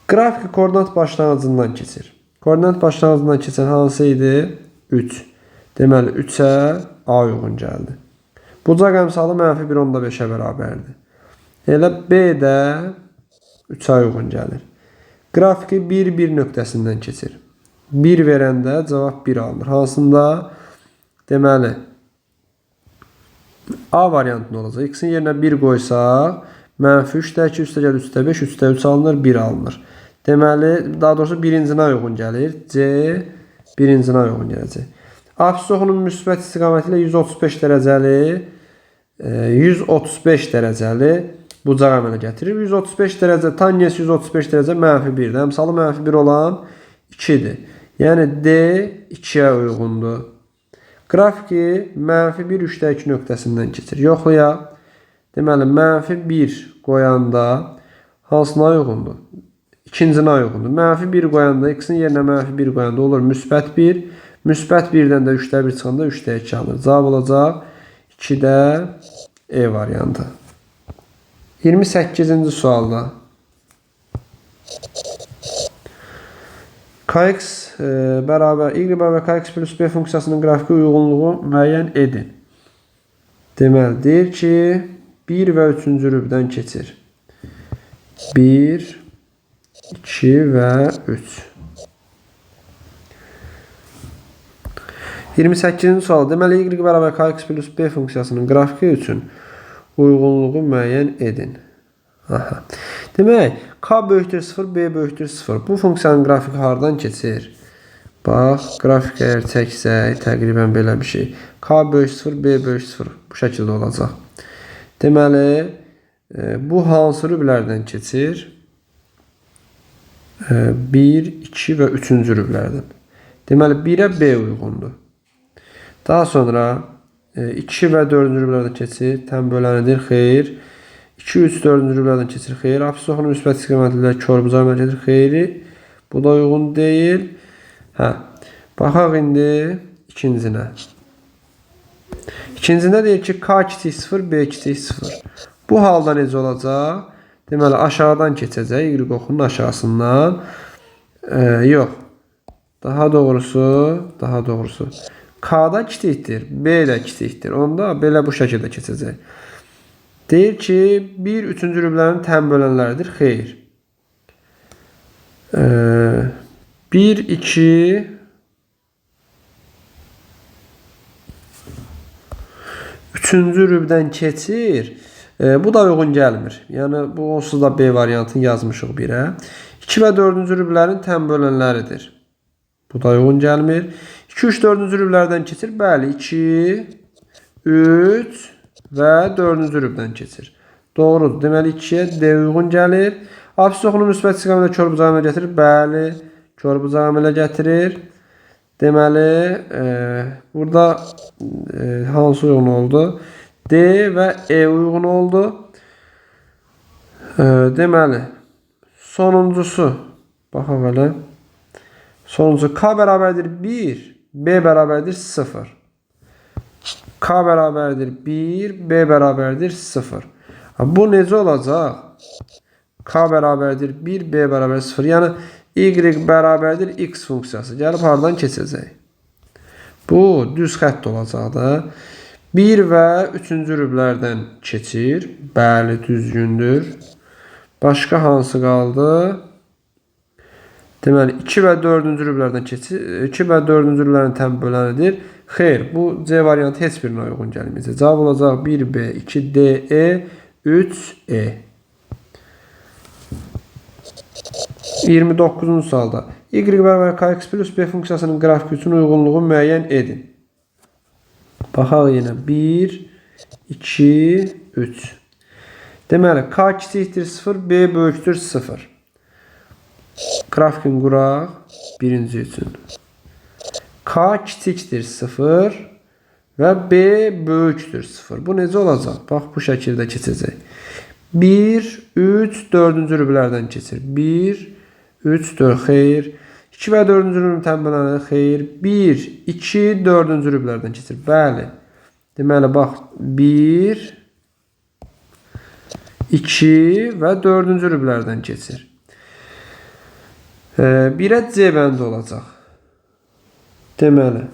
Qrafik koordinat başlanğıcından keçir. Koordinat başlanğıcından keçən hansı idi? 3. Deməli 3-ə A uyğun gəldi. Bucaq əmsalı mənfi 1,5-ə bərabərdir. Elə B də 3-ə uyğun gəlir. Qrafiki 1-1 nöqtəsindən keçir. 1 verəndə cavab 1 alınır. Hansında? Deməli A variantında olacaq. X-in yerinə 1 qoysaq, mənfi 3-də 2, 3-də 5, 3-də 3 alınır, 1 alınır. Deməli, daha doğrusu birincinə uyğun gəlir. C birincinə uyğun gələcək. Apsis oxunun müsbət istiqaməti ilə 135 dərəcəli bucaq əmələ gətirir. 135 dərəcə, tangents 135 dərəcə mənfi 1-dir. Əmsalı mənfi 1 olan 2-dir. Yəni D 2-yə uyğundur. Qrafiki mənfi 1, 3-də 2 nöqtəsindən keçir. Yoxlayaq. Deməli, mənfi 1 qoyanda hansına uyğundur? İkincinə uyğundur. Mənfi 1 qoyanda, x-in yerinə mənfi 1 qoyanda olur müsbət 1. Müsbət 1-dən də 3-də 1 çıxanda 3-də 2 alır. Cavab olacaq 2-də E variantı. 28-ci sualda kx bərabər y bərabər kx plus b funksiyasının qrafiki uyğunluğu müəyyən edin. Deməli, deyir ki, 1 və 3-cü rübdən keçir. 1, 2 və 3. 28-ci sual. Deməli, y bərabər kx plus b funksiyasının qrafiki üçün uyğunluğu müəyyən edin. Aha. Demək, k böyükdür 0, b böyükdür 0. Bu funksiyanın qrafiki hardan keçir? Bax, qrafik əgər çəksək, təqribən belə bir şey. K böyük 0, b böyük 0. Bu şəkildə olacaq. Deməli, bu hansı rüblərdən keçir? 1, 2 və 3-cü rüblərdən. Deməli, 1-ə b uyğundur. Daha sonra 2 və 4-cü rüblərdən keçir. Təm bölənidir, xeyr. 2, 3, 4-cü rüblərdən keçir, xeyr. Apsis oxunun müsbət istiqaməti ilə kör bucaq əmələ gətirir, xeyri. Bu da uyğun deyil. Baxaq indi ikincinə. İkincində deyir ki, k kiçik 0, b kiçik 0. Bu halda necə olacaq? Deməli, aşağıdan keçəcək. Y oxunun aşağısından. Yox. Daha doğrusu. K da kiçikdir, B də kiçikdir. Onda belə bu şəkildə keçəcək. Deyir ki, 1 üçüncü rüblərin tən bölənləridir. Xeyr. 1, 2, üçüncü rübdən keçir. Bu da uyğun gəlmir. Yəni, bu onsuz da B variantını yazmışıq 1-ə. 2 və 4-cü rüblərin tən bölənləridir. Bu da uyğun gəlmir. 2, 3, 4-cü rüblərdən keçir. Bəli, 2, 3 və 4-cü rübdən keçir. Doğrudur. Deməli, 2-yə D uyğun gəlir. Absis oxunun müsbət istiqamətilə kör bucağı əmələ gətirir. Bəli, kör bucağı əmələ gətirir. Deməli, burada hansı uyğun oldu? D və E uyğun oldu. Deməli, sonuncusu, baxaq elə. Sonuncu K bərabərdir 1, B bərabərdir 0. K bərabərdir 1, B bərabərdir 0. Bu necə olacaq? K bərabərdir 1, B bərabərdir 0. Yəni, Y bərabərdir X funksiyası. Gəlib haradan keçəcək? Bu düz xətt olacaq da. 1 və 3-cü rüblərdən keçir. Bəli, düzgündür. Başqa hansı qaldı? Deməli, 2 və 4-cü rüblərdən keçir. 2 və 4-cü rüblərin tən bölənidir. Xeyr, bu C variantı heç birinə uyğun gəlməyəcək. Cavab olacaq 1B, 2DE, 3E. 29-cu sualda Y bərabər kx plus B funksiyasının qrafik üçün uyğunluğu müəyyən edin. Baxaq yenə 1, 2, 3. Deməli, K kiçikdir 0, B böyükdür 0. Qrafikin quraq birinci üçün. K kiçikdir 0 və B böyükdür 0. Bu necə olacaq? Bax, bu şəkildə keçəcək. 1, 3, 4-cü rüblərdən keçir. 1, 3, 4, xeyr. 2 və 4-cü rüblərin tən bölənləri, xeyr. 1, 2, 4-cü rüblərdən keçir. Bəli. Deməli, bax, 1, 2 və 4-cü rüblərdən keçir. 1-ə C bəndi olacaq. Deməli,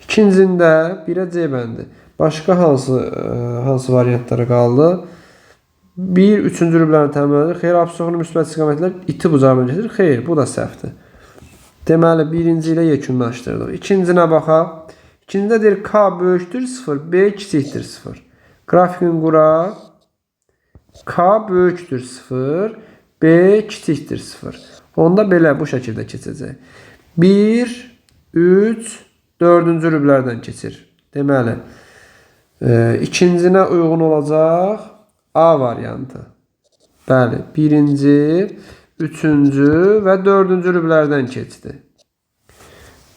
ikincində 1-ə C bəndi. Başqa hansı variantları qaldı? 1, 3-cü rüblərin tən bölənləri, xeyr, absis oxunun müsbət istiqamətlər iti bucağına gətirir. Xeyr, bu da səhvdir. Deməli, birinci ilə yekunlaşdırdıq. İkincinə baxaq. İkincində deyir, K böyükdür 0, B kiçikdir 0. Qrafikin quraq. K böyükdür 0, B kiçikdir 0. Onda belə bu şəkildə keçəcək. 1, 3, 4-cü rüblərdən keçir. Deməli, ikincinə uyğun olacaq A variantı. Bəli, birinci, üçüncü və 4-cü rüblərdən keçdi.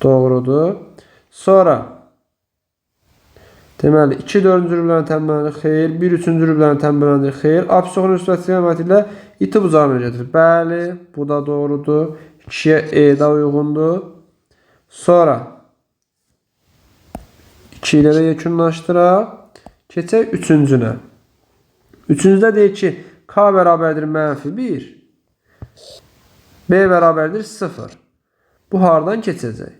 Doğrudur. Sonra, deməli, 2, 4-cü rüblərin tən bölənləri, xeyr. 1, 3-cü rüblərin tən bölənləri, xeyr. Absis oxunun müsbət istiqaməti ilə iti bucağına gətirir. Bəli, bu da doğrudur. 2-yə E də uyğundur. Sonra, 2 ilə də yekunlaşdıraq. Keçək 3-cünə. 3-cüdə deyir ki, K bərabərdir -1, B bərabərdir 0. Bu hardan keçəcək?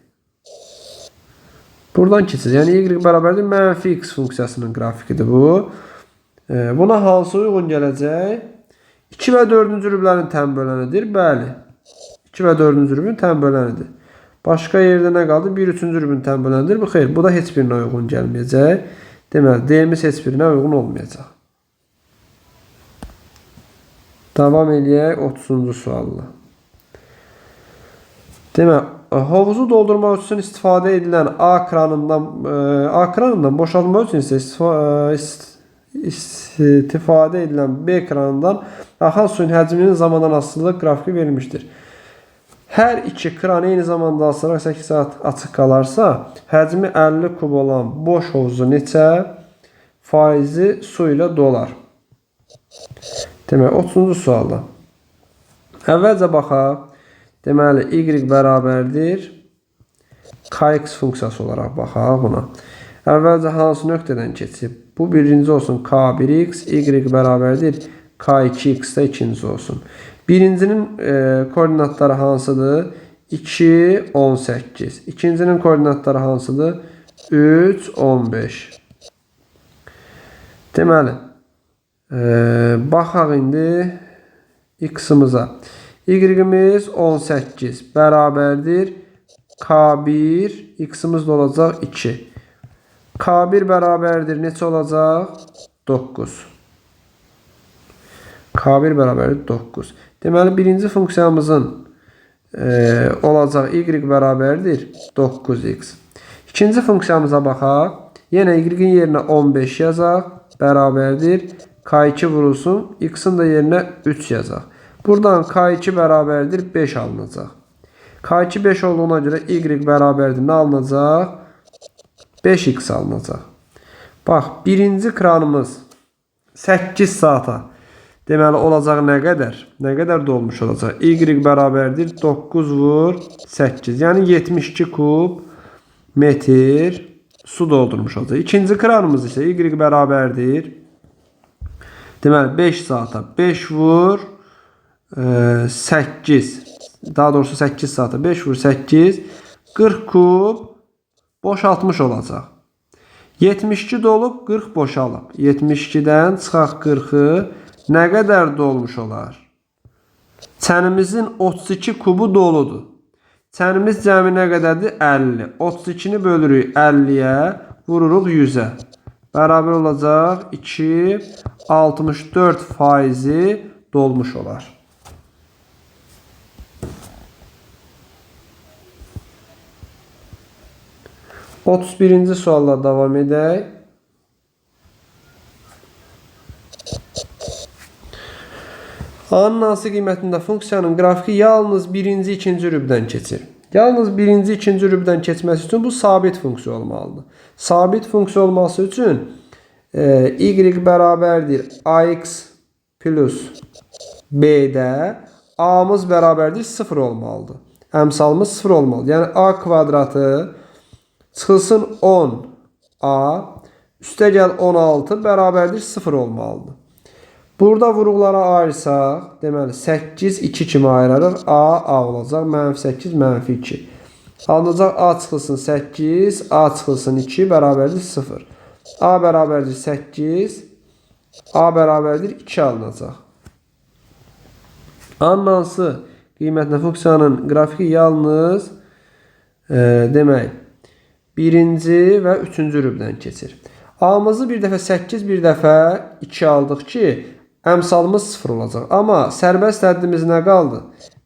Buradan keçəcək. Yəni, Y bərabərdir -x funksiyasının qrafikidir bu. Buna hansı uyğun gələcək? 2 və 4-cü rüblərin tən bölənidir. Bəli. 2 və 4-cü rübün tən bölənidir. Başqa yerdə nə qaldı? 1, 3-cü rübün tən bölənidir. Bu xeyr, bu da heç birinə uyğun gəlməyəcək. Deməli, D-miz heç birinə uyğun olmayacaq. Davam edək 30-cu sualla. Deməli, hovuzu doldurmaq üçün istifadə edilən A kranından boşaltmaq üçün isə istifadə edilən B kranından axan suyun həcminin zamandan asılı qrafiki verilmişdir. Hər iki kran eyni zamanda açılaraq 8 saat açıq qalarsa, həcmi 50 kub olan boş hovuzu neçə faizi su ilə dolar? Deməli, 30-cu sualda. Əvvəlcə baxaq. Deməli, Y bərabərdir kx funksiyası olaraq baxaq buna. Əvvəlcə hansı nöqtədən keçib? Bu birinci olsun k1x, y bərabərdir k2x da ikinci olsun. Birincinin koordinatları hansıdır? 2, 18. İkincinin koordinatları hansıdır? 3, 15. Deməli, baxaq indi x-imiza. Y-imiz 18 bərabərdir k1, x-imiz də olacaq 2. K1 bərabərdir neçə olacaq? 9. K1 bərabərdir 9. Deməli, birinci funksiyamızın olacaq y bərabərdir 9x. İkinci funksiyamıza baxaq. Yenə y-in yerinə 15 yazaq. Bərabərdir k2 vurulsun. X-in də yerinə 3 yazaq. Buradan k2 bərabərdir 5 alınacaq. K2 5 olduğuna görə y bərabərdir nə alınacaq? 5x alınacaq. Bax, birinci kranımız 8 saata deməli olacaq nə qədər? Nə qədər dolmuş olacaq? Y bərabərdir 9 vur 8. Yəni 72 kub metr su doldurmuş olacaq. İkinci kranımız isə y bərabərdir. Deməli 5 saata 5 vur 8. Daha doğrusu 8 saata 5 vur 8. 40 kub boşaltmış olacaq. 72 dolub 40 boşalıb. 72-dən çıxaq 40-ı nə qədər dolmuş olar? Çənimizin 32 kubu doludur. Çənimiz cəmi nə qədərdir? 50. 32-ni bölürük 50-yə, vururuq 100-ə. Bərabər olacaq 2, 64% dolmuş olar. 31-ci sualla davam edək. A-nın hansı qiymətində funksiyanın qrafiki yalnız birinci, ikinci rübdən keçir. Yalnız birinci, ikinci rübdən keçməsi üçün bu sabit funksiya olmalıdır. Sabit funksiya olması üçün y bərabərdir ax plus b-də a-mız bərabərdir 0 olmalıdır. Əmsalımız 0 olmalıdır. Yəni a kvadratı çıxılsın 10a üstə gəl 16 bərabərdir 0 olmalıdır. Burada vuruqlara ayırsaq, deməli 8, 2 kimi ayırarıq. A olacaq, -8, -2. Alınacaq A çıxılsın 8, A çıxılsın 2 bərabərdir 0. A bərabərdir 8, A bərabərdir 2 alınacaq. A-nın hansı qiymətli funksiyanın qrafiki yalnız demək birinci və üçüncü rübdən keçir. A-mızı bir dəfə 8, bir dəfə 2 aldıq ki, əmsalımız 0 olacaq. Amma sərbəst həddimiz nə qaldı?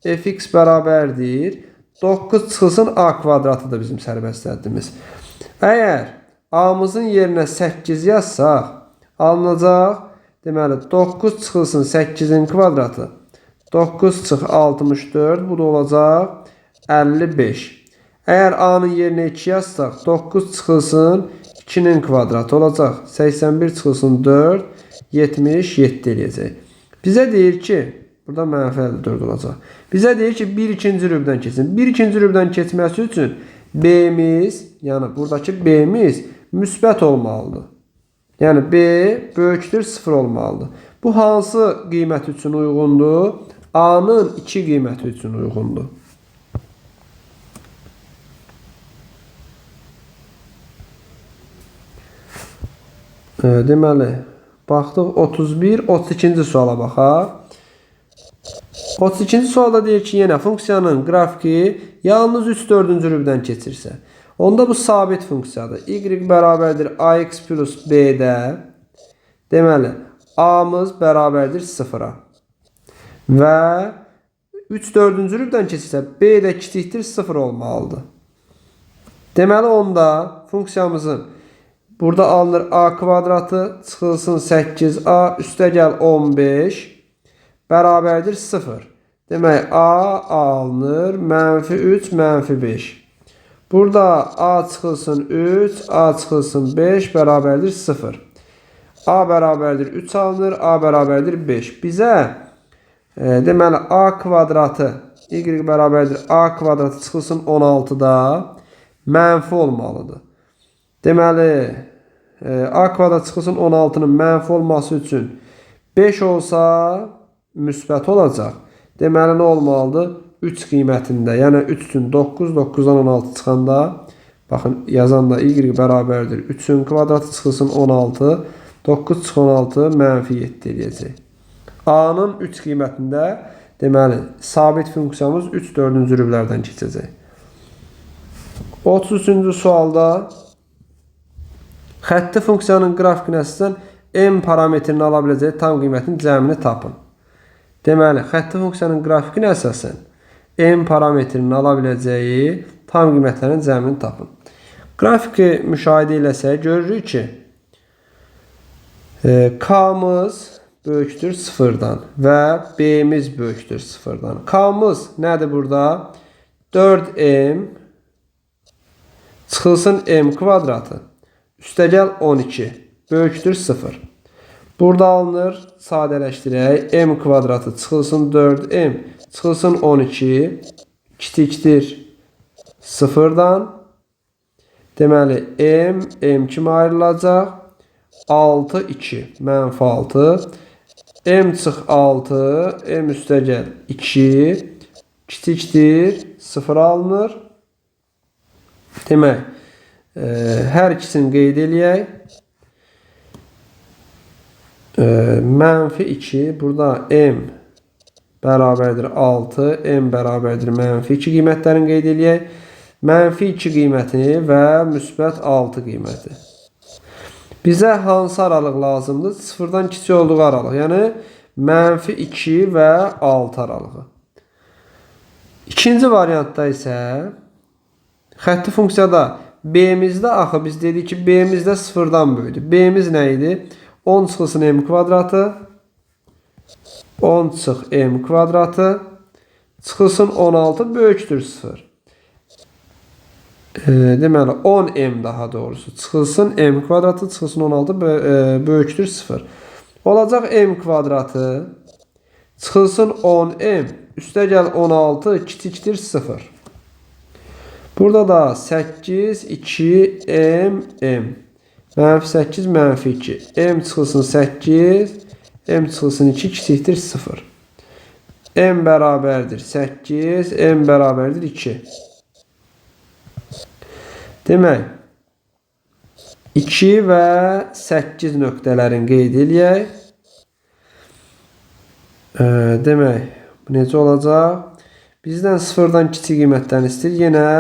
Fx bərabərdir 9 çıxılsın a kvadratıdır bizim sərbəst həddimiz. Əgər a-mızın yerinə 8 yazsaq, alınacaq. Deməli 9 çıxılsın 8-in kvadratı. 9 çıx 64, bu da olacaq 55. Əgər a-nın yerinə 2 yazsaq, 9 çıxılsın 2-nin kvadratı olacaq. 81 çıxılsın 4, 77 eləyəcək. Bizə deyir ki, burada -54 olacaq. Bizə deyir ki, 1 ikinci rübdən keçsin. 1 ikinci rübdən keçməsi üçün b-miz, yəni buradakı b-miz müsbət olmalıdır. Yəni b böyükdür 0 olmalıdır. Bu hansı qiymət üçün uyğundur? A-nın 2 qiyməti üçün uyğundur. Deməli, baxdıq 31, 32-ci suala baxaq. 32-ci sualda deyir ki, yenə funksiyanın qrafiki yalnız 3/4-cü rübdən keçirsə, onda bu sabit funksiyadır. Y bərabərdir ax plus b-də. Deməli, a-mız bərabərdir 0-a. Və 3/4-cü rübdən keçirsə, b də kiçikdir 0 olmalıdır. Deməli, onda funksiyamızın burada alınır a kvadratı, çıxılsın 8a, üstə gəl 15, bərabərdir 0. Demək, a alınır, -3, -5. Burada a çıxılsın 3, a çıxılsın 5, bərabərdir 0. A bərabərdir 3 alınır, a bərabərdir 5. Bizə deməli a kvadratı, y bərabərdir a kvadratı çıxılsın 16-da, mənfi olmalıdır. Deməli, a kvadrat çıxılsın 16-nın mənfi olması üçün 5 olsa müsbət olacaq. Deməli, nə olmalıdır? 3 qiymətində, yəni 3 üçün 9, 9-dan 16 çıxanda, baxın, yazanda y bərabərdir. 3-ün kvadratı çıxılsın 16, 9 çıx 16, mənfi 7 edəcək. A-nın 3 qiymətində, deməli, sabit funksiyamız 3 4-cü rüblərdən keçəcək. 33-cü sualda xətti funksiyanın qrafikini əsasən m parametrini ala biləcək tam qiymətinin cəmini tapın. Deməli, xətti funksiyanın qrafikini əsasən m parametrini ala biləcəyi tam qiymətlərin cəmini tapın. Qrafiki müşahidə eləsək, görürük ki, k-mız böyükdür 0-dan və b-miz böyükdür 0-dan. K-mız nədir burada? 4m çıxılsın m kvadratı üstəgəl 12 böyükdür 0. Burada alınır, sadələşdirək. M kvadratı çıxılsın 4m çıxılsın 12 kiçikdir 0-dan. Deməli, m kimi ayrılacaq. 6, 2, mənfi 6. M çıx 6, m üstəgəl 2 kiçikdir 0 alınır. Demək, hər ikisini qeyd eləyək. Mənfi 2, burada m bərabərdir 6, m bərabərdir mənfi 2 qiymətlərini qeyd eləyək. Mənfi 2 qiyməti və müsbət 6 qiyməti. Bizə hansı aralıq lazımdır? 0-dan kiçik olduğu aralıq. Yəni, mənfi 2 və 6 aralığı. İkinci variantda isə xətti funksiyada b-mizdə axı biz dedik ki, b-mizdə 0-dan böyüdür. B-miz nə idi? 10 çıxılsın m kvadratı 10 çıx m kvadratı çıxılsın 16 böyükdür 0. Deməli 10m daha doğrusu çıxılsın m kvadratı çıxılsın 16 böyükdür 0. Olacaq m kvadratı çıxılsın 10m üstəgəl 16 kiçikdir 0. Burada da 8 2 m mənfi 8 mənfi 2 m çıxılsın 8 m çıxılsın 2 kiçikdir 0. M bərabərdir 8 m bərabərdir 2. Demək, 2 və 8 nöqtələrin qeyd eləyək. Demək, bu necə olacaq? Bizdən 0-dan kiçik qiymətdən istəyir. Yenə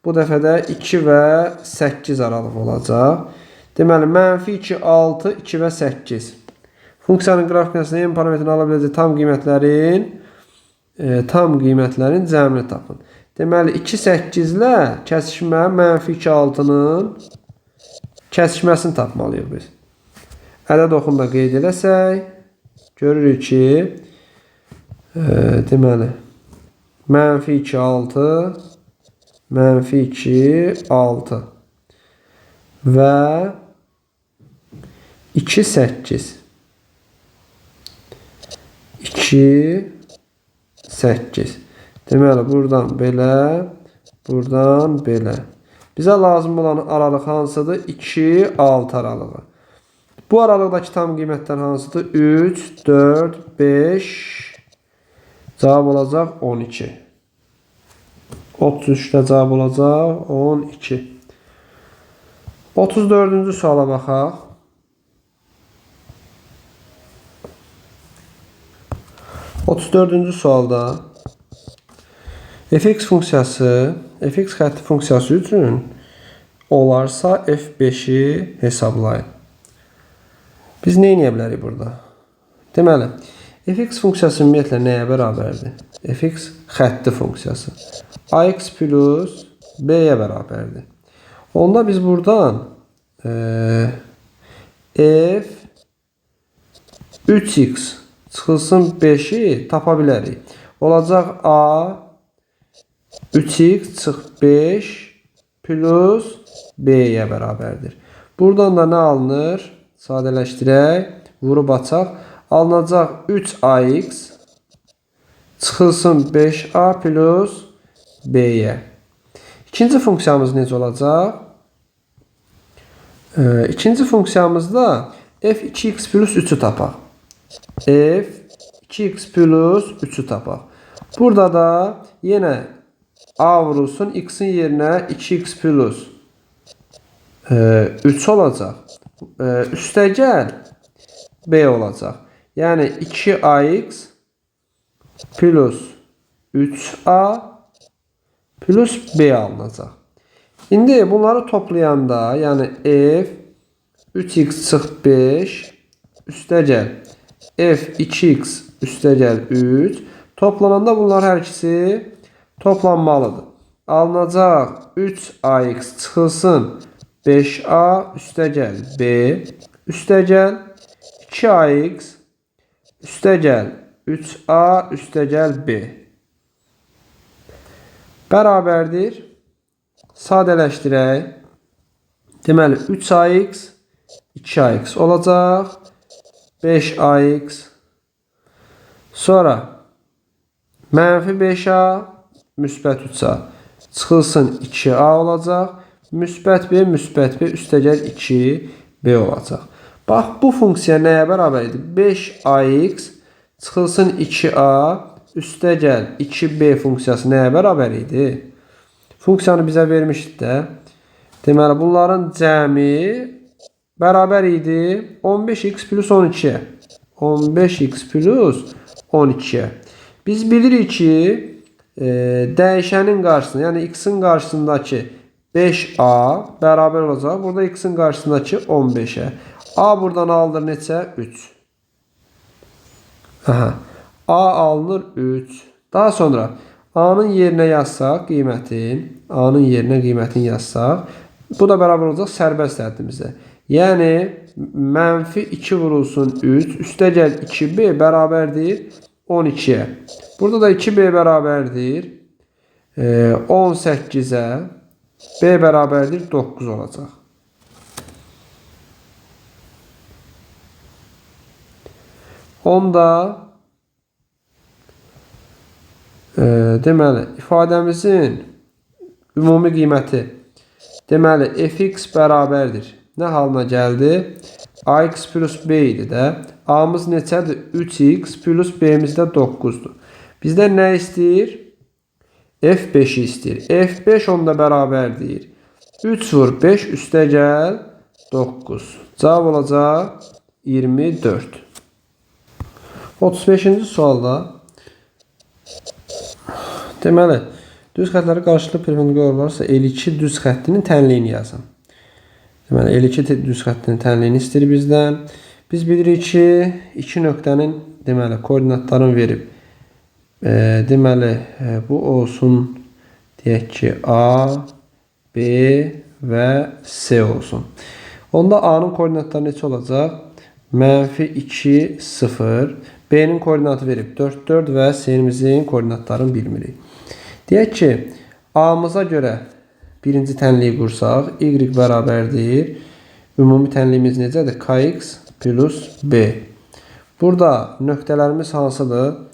bu dəfə də 2 və 8 aralıq olacaq. Deməli, mənfi 2, 6, 2 və 8. Funksiyanın qrafikasında m parametrini ala biləcək tam qiymətlərin cəmini tapın. Deməli, 2, 8 ilə kəsişmə mənfi 2, 6-nın kəsişməsini tapmalıyıq biz. Ədəd oxunda qeyd eləsək, görürük ki, deməli, mənfi 2, 6, mənfi 2, 6 və 2, 8. 2, 8. Deməli, buradan belə, buradan belə. Bizə lazım olan aralıq hansıdır? 2, 6 aralığı. Bu aralıqdakı tam qiymətlər hansıdır? 3, 4, 5. Cavab olacaq 12. 33-də cavab olacaq 12. 34-cü suala baxaq. 34-cü sualda fx funksiyası, fx xətti funksiyası üçün olarsa f5-i hesablayın. Biz nə edə bilərik burada? Deməli, fx funksiyası ümumiyyətlə nəyə bərabərdir? Fx xətti funksiyası. Ax plus b-yə bərabərdir. Onda biz buradan f 3x çıxılsın 5-i tapa bilərik. Olacaq a 3x çıx 5 plus b-yə bərabərdir. Buradan da nə alınır? Sadələşdirək, vurub açaq. Alınacaq 3ax çıxılsın 5a plus b-yə. İkinci funksiyamız necə olacaq? İkinci funksiyamızda f2x plus 3'ü tapaq. f2x plus 3'ü tapaq. Burada da yine a vurulsun, x'in yerine 2x plus 3 olacaq. Üstəgəl b olacaq. Yəni 2ax plus 3a plus b alınacaq. İndi bunları toplayanda, yəni f 3x çıx 5 üstəgəl f 2x üstəgəl 3 toplananda bunlar hər ikisi toplanmalıdır. Alınacaq 3ax çıxılsın 5a üstəgəl b üstəgəl 2ax üstəgəl 3a üstəgəl b bərabərdir. Sadələşdirək. Deməli 3ax 2ax olacaq. 5ax sonra mənfi 5a müsbət 3a çıxılsın 2a olacaq. Müsbət b üstəgəl 2b olacaq. Bax, bu funksiya nəyə bərabər idi? 5ax çıxılsın 2a üstəgəl 2b funksiyası nəyə bərabər idi? Funksiyanı bizə vermişdi də. Deməli, bunların cəmi bərabər idi 15x plus 12. 15x plus 12. Biz bilirik ki, dəyişənin qarşısında, yəni x-in qarşısındakı 5a bərabər olacaq. Burada x-in qarşısındakı 15'e. A buradan alınır neçə? 3. Aha. A alınır 3. Daha sonra a'nın yerinə yazsaq qiymətin, a'nın yerinə qiymətin yazsaq, bu da bərabər olacaq sərbəst həddimizə. Yəni mənfi 2 vurulsun 3 üstəgəl 2b bərabərdir 12'ye. Burada da 2b bərabərdir 18'e. B bərabərdir 9 olacaq. Onda deməli ifadəmizin ümumi qiyməti deməli fx bərabərdir. Nə halına gəldi? Ax plus b idi də. A'mız neçədir? 3x plus b'miz də 9'dur. Bizdən nə istəyir? F5'i istəyir. F5 onda bərabərdir 3 vur 5 üstəgəl 9. Cavab olacaq 24. 35-ci sualda deməli düz xətləri qarşılıqlı perpendikular olarsa L2 düz xəttinin tənliyini yazın. Deməli L2 düz xəttinin tənliyini istəyir bizdən. Biz bilirik ki, iki nöqtənin deməli koordinatlarını verib. Deməli bu olsun deyək ki A, B və C olsun. Onda A'nın koordinatları neçə olacaq? Mənfi 2, 0. B'nin koordinatı verib 4, 4 və C'mizin koordinatlarını bilmirik. Deyək ki A'mıza görə birinci tənliyi qursaq, Y bərabərdir. Ümumi tənliyimiz necədir? Kx plus B. Burada nöqtələrimiz hansıdır?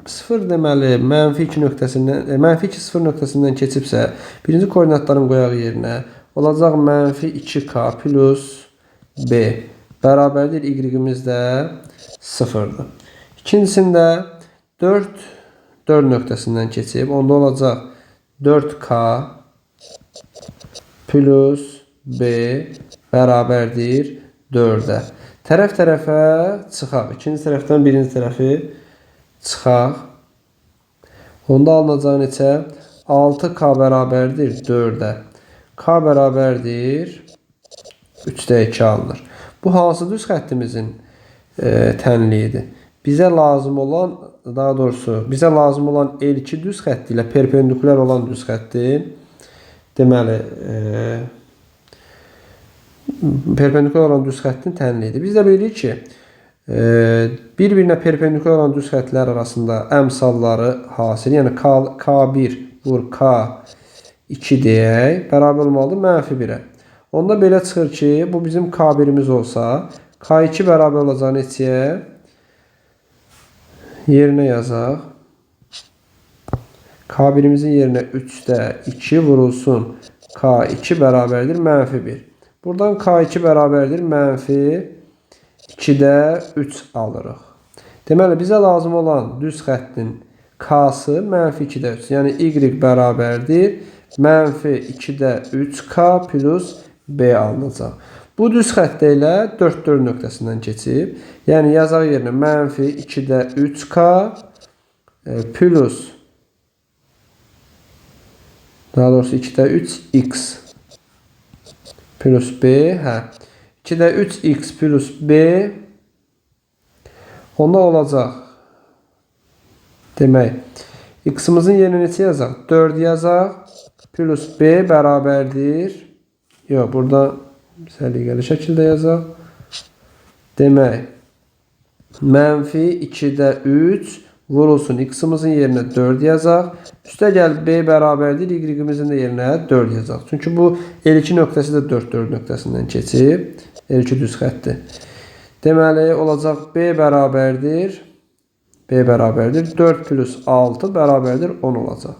0 deməli mənfi 2 nöqtəsindən, mənfi 2 0 nöqtəsindən keçibsə, birinci koordinatların qoyaq yerinə olacaq mənfi 2k plus b bərabərdir y-imiz də 0'dır. İkincisində 4 nöqtəsindən keçib, onda olacaq 4k plus b bərabərdir 4'ə. Tərəf tərəfə çıxaq. İkinci tərəfdən birinci tərəfi çıxaq. Onda alınacaq neçə? 6k bərabərdir 4'ə. K bərabərdir 3'də 2 alınır. Bu hansı düz xəttimizin tənliyidir? Bizə lazım olan, daha doğrusu bizə lazım olan L2 düz xətti ilə perpendikular olan düz xəttin deməli perpendikular olan düz xəttin tənliyidir. Biz də bilirik ki, bir-birinə perpendikular olan düz xəttlər arasında əmsalları hasil, yəni K1 vur K2 deyək, bərabər olmalıdır mənfi 1'ə. Onda belə çıxır ki, bu bizim K1'imiz olsa, K2 bərabər olacaq neçəyə? Yerinə yazaq. K1'imizin yerinə 3'də 2 vurulsun. K2 bərabərdir mənfi 1. Buradan K2 bərabərdir mənfi 2'də 3 alırıq. Deməli, bizə lazım olan düz xəttin K'sı mənfi 2'də 3. Yəni, Y bərabərdir mənfi 2'də 3K plus B alınacaq. Bu düz xəttə ilə 4 nöqtəsindən keçib. Yəni, yazaq yerinə mənfi 2'də 3K plus daha doğrusu 2'də 3X plus B. 2'də 3X plus B onda olacaq. Demək, X'imizin yerinə neçə yazaq? 4 yazaq. Plus B bərabərdir. Yox, burada səliqəli şəkildə yazaq. Demək, mənfi 2'də 3 vurulsun. X'imizin yerinə 4 yazaq. Üstə gəl B bərabərdir. Y-imizin də yerinə 4 yazaq. Çünki bu L2 nöqtəsi də 4 nöqtəsindən keçib. L2 düz xətdir. Deməli, olacaq B bərabərdir 4 plus 6 bərabərdir 10 olacaq.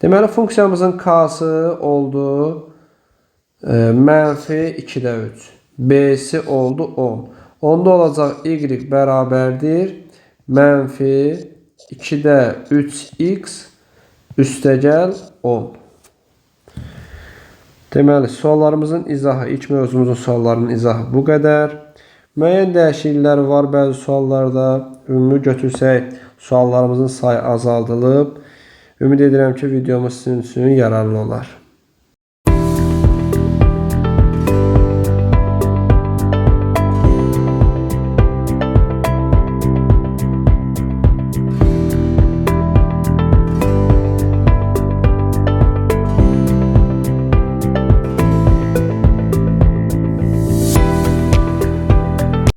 Deməli, funksiyamızın K'sı oldu mənfi 2'də 3. B'si oldu 10. Onda olacaq Y bərabərdir mənfi 2'də 3X üstəgəl 10. Deməli, suallarımızın izahı, ilk mövzumuzun suallarının izahı bu qədər. Müəyyən dəyişikliklər var bəzi suallarda. Ümumi götürsək, suallarımızın sayı azaldılıb. Ümid edirəm ki, videomuz sizin üçün yararlı olar.